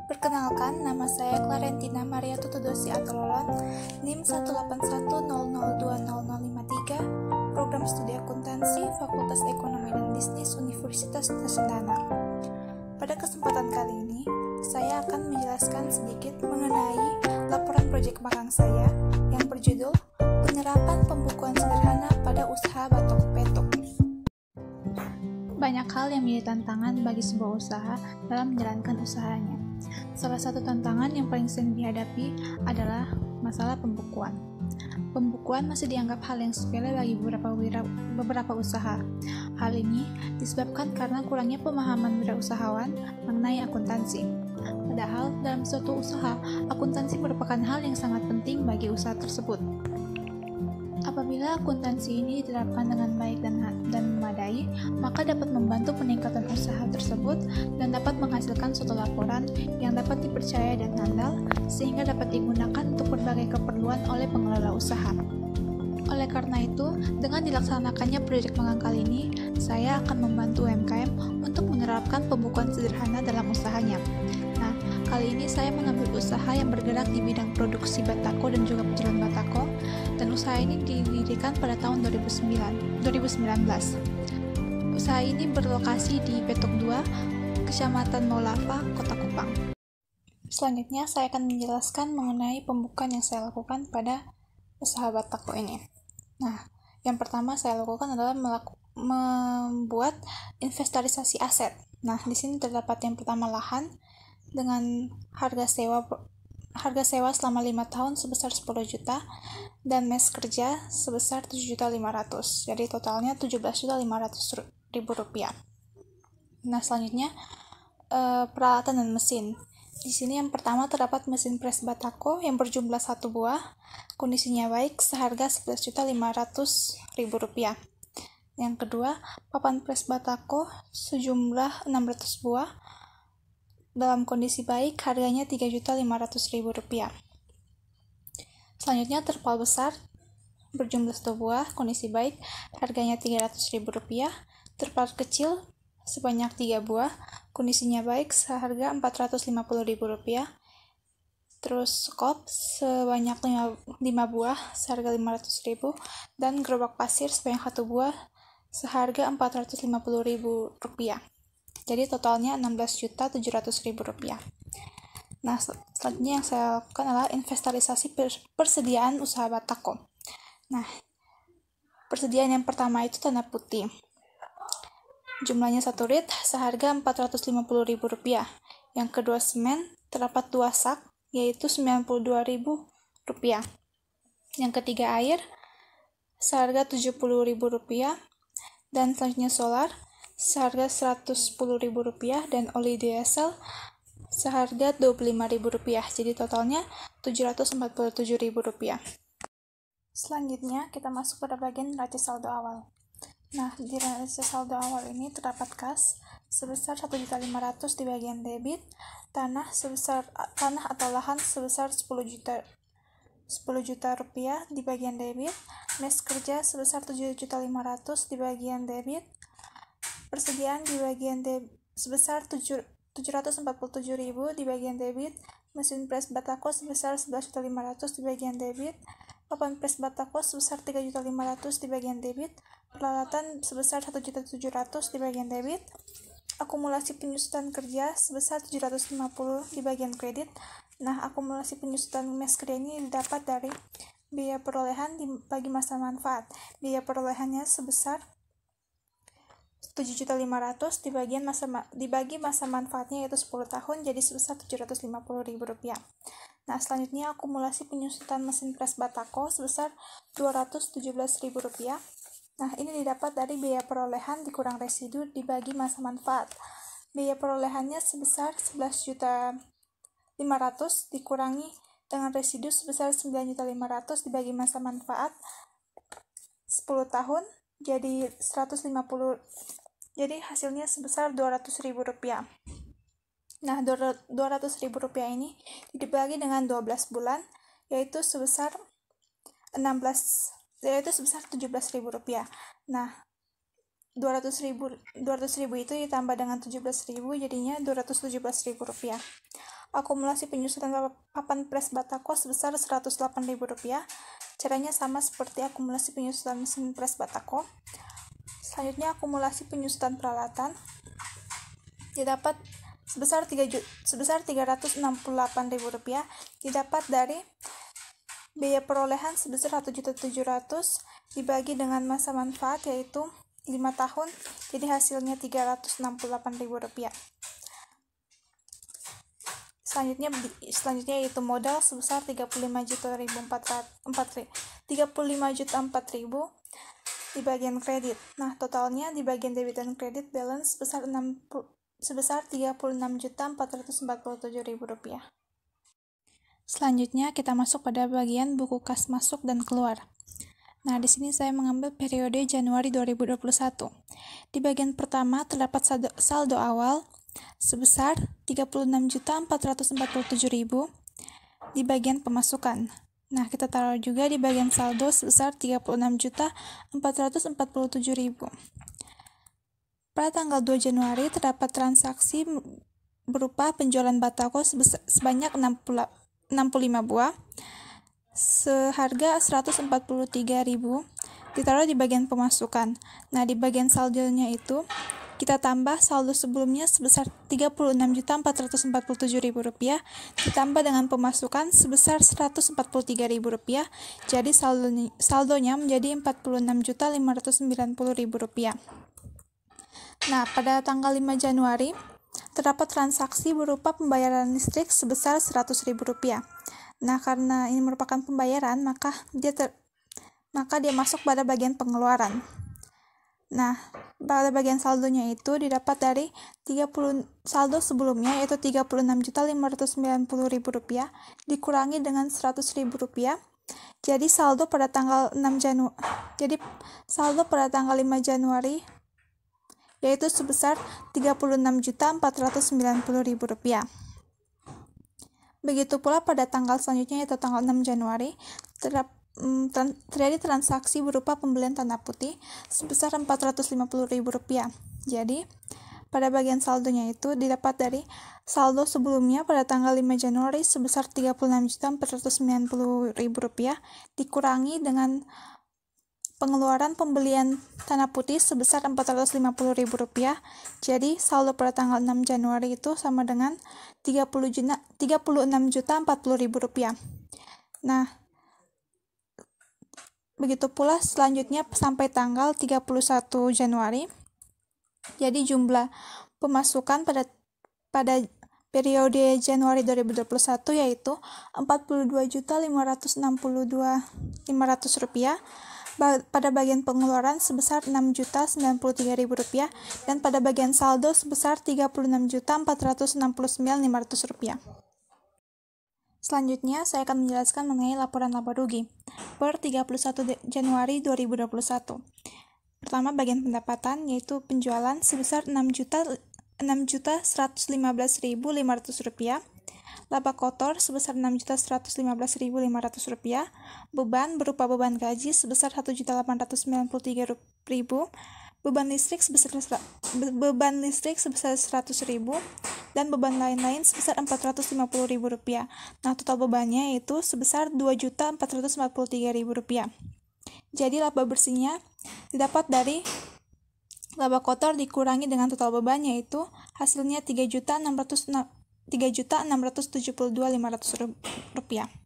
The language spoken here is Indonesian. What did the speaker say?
Perkenalkan, nama saya Clarentina Maria Tutudosi Atololon, NIM 181020053, Program Studi Akuntansi, Fakultas Ekonomi dan Bisnis Universitas Cendana. Pada kesempatan kali ini, saya akan menjelaskan sedikit mengenai laporan proyek magang saya yang berjudul Penerapan Pembukuan Sederhana pada Usaha Batok Petok. Banyak hal yang menjadi tantangan bagi sebuah usaha dalam menjalankan usahanya. Salah satu tantangan yang paling sering dihadapi adalah masalah pembukuan. Pembukuan masih dianggap hal yang sepele bagi beberapa usaha. Hal ini disebabkan karena kurangnya pemahaman wirausahawan mengenai akuntansi. Padahal dalam suatu usaha, akuntansi merupakan hal yang sangat penting bagi usaha tersebut. Apabila akuntansi ini diterapkan dengan baik dan memadai, maka dapat membantu peningkatan usaha tersebut dan dapat menghasilkan suatu laporan yang dapat dipercaya dan handal, sehingga dapat digunakan untuk berbagai keperluan oleh pengelola usaha. Oleh karena itu, dengan dilaksanakannya proyek magang kali ini, saya akan membantu UMKM untuk menerapkan pembukuan sederhana dalam usahanya. Nah, kali ini saya mengambil usaha yang bergerak di bidang produksi batako dan juga penjualan batako, dan usaha ini didirikan pada tahun 2019. Usaha ini berlokasi di Petok 2, Kecamatan Maulava, Kota Kupang. Selanjutnya, saya akan menjelaskan mengenai pembukuan yang saya lakukan pada usaha batako ini. Nah, yang pertama saya lakukan adalah membuat inventarisasi aset. Nah, di sini terdapat yang pertama lahan dengan harga sewa selama 5 tahun sebesar 10 juta dan mes kerja sebesar 7.500.000. Jadi totalnya 17.500.000 rupiah. Nah, selanjutnya peralatan dan mesin. Di sini yang pertama terdapat mesin pres batako yang berjumlah 1 buah, kondisinya baik, seharga 11.500.000 rupiah. Yang kedua, papan pres batako sejumlah 600 buah, dalam kondisi baik, harganya 3.500.000 rupiah. Selanjutnya, terpal besar berjumlah 1 buah, kondisi baik, harganya 300.000 rupiah. Terpal kecil sebanyak 3 buah, kondisinya baik, seharga 450.000 rupiah. Terus skop sebanyak 5 buah, seharga 500.000, dan gerobak pasir sebanyak 1 buah, seharga 450.000 rupiah. Jadi totalnya 16.700.000 rupiah. Nah, selanjutnya yang saya lakukan adalah inventarisasi persediaan usaha batako. Nah, persediaan yang pertama itu tanah putih. Jumlahnya 1 rit, seharga 450.000 rupiah. Yang kedua semen, terdapat 2 sak, yaitu 92.000 rupiah. Yang ketiga air, seharga 70.000 rupiah. Dan selanjutnya solar, seharga 110.000 rupiah, dan oli diesel seharga 25.000 rupiah. Jadi totalnya 747.000 rupiah. Selanjutnya kita masuk pada bagian neraca saldo awal. Nah, di neraca saldo awal ini terdapat kas sebesar 1.500.000 di bagian debit, tanah atau lahan sebesar 10 juta rupiah di bagian debit, mes kerja sebesar 7.500.000 di bagian debit, persediaan di bagian sebesar 747.000 di bagian debit, mesin pres batako sebesar 11.500.000 di bagian debit, papan pres batako sebesar 3.500.000 di bagian debit, peralatan sebesar 1.700.000 di bagian debit, akumulasi penyusutan kerja sebesar 750 di bagian kredit. Nah, akumulasi penyusutan mes kerja ini didapat dari biaya perolehan bagi masa manfaat. Biaya perolehannya sebesar 7.500.000 dibagi masa manfaatnya yaitu 10 tahun, jadi sebesar 750.000 rupiah. Nah, selanjutnya akumulasi penyusutan mesin pres batako sebesar 217.000 rupiah. Nah, ini didapat dari biaya perolehan dikurang residu dibagi masa manfaat. Biaya perolehannya sebesar 11.500.000 dikurangi dengan residu sebesar 9.500.000 dibagi masa manfaat 10 tahun, jadi 150, jadi hasilnya sebesar 200.000 rupiah. Nah, 200.000 rupiah ini dibagi dengan 12 bulan, yaitu sebesar 17.000 rupiah. Nah, 200.000 itu ditambah dengan 17.000 jadinya 217.000 rupiah. akumulasi penyusutan papan pres Batako sebesar Rp108.000. Caranya sama seperti akumulasi penyusutan mesin pres Batako. Selanjutnya akumulasi penyusutan peralatan didapat sebesar Rp368.000, didapat dari biaya perolehan sebesar Rp1.700.000 dibagi dengan masa manfaat yaitu 5 tahun, jadi hasilnya Rp368.000. Selanjutnya yaitu modal sebesar Rp35.400.000 di bagian kredit. Nah, totalnya di bagian debit dan kredit balance sebesar Rp36.447.000. Selanjutnya kita masuk pada bagian buku kas masuk dan keluar. Nah, di sini saya mengambil periode Januari 2021. Di bagian pertama terdapat saldo awal sebesar Rp36.447.000 di bagian pemasukan. Nah, kita taruh juga di bagian saldo sebesar Rp36.447.000. Pada tanggal 2 Januari terdapat transaksi berupa penjualan Batako sebanyak 65 buah seharga Rp143.000 ditaruh di bagian pemasukan. Nah, di bagian saldonya itu kita tambah saldo sebelumnya sebesar Rp36.447.000 ditambah dengan pemasukan sebesar Rp143.000. Jadi saldonya menjadi Rp46.590.000. Nah, pada tanggal 5 Januari terdapat transaksi berupa pembayaran listrik sebesar Rp100.000. Nah, karena ini merupakan pembayaran, maka dia masuk pada bagian pengeluaran. Nah, pada bagian saldonya itu didapat dari saldo sebelumnya yaitu Rp36.590.000 dikurangi dengan Rp100.000. Jadi saldo pada tanggal 5 Januari yaitu sebesar Rp36.490.000. Begitu pula pada tanggal selanjutnya yaitu tanggal 6 Januari terjadi transaksi berupa pembelian tanah putih sebesar Rp450.000. Jadi, pada bagian saldonya itu didapat dari saldo sebelumnya pada tanggal 5 Januari sebesar Rp36.490.000 dikurangi dengan pengeluaran pembelian tanah putih sebesar Rp450.000. Jadi, saldo pada tanggal 6 Januari itu sama dengan Rp36.040.000. Nah, begitu pula selanjutnya sampai tanggal 31 Januari. Jadi jumlah pemasukan pada periode Januari 2021 yaitu Rp42.562.500. Pada bagian pengeluaran sebesar Rp6.093.000 dan pada bagian saldo sebesar Rp36.469.500. Selanjutnya, saya akan menjelaskan mengenai laporan laba rugi per 31 Januari 2021. Pertama, bagian pendapatan, yaitu penjualan sebesar Rp6.115.500. Laba kotor sebesar Rp6.115.500. Beban berupa beban gaji sebesar Rp1.893.000. Beban listrik sebesar Rp100.000 dan beban lain-lain sebesar Rp450.000. Nah, total bebannya yaitu sebesar Rp2.443.000. Jadi laba bersihnya didapat dari laba kotor dikurangi dengan total beban yaitu hasilnya Rp3.672.500.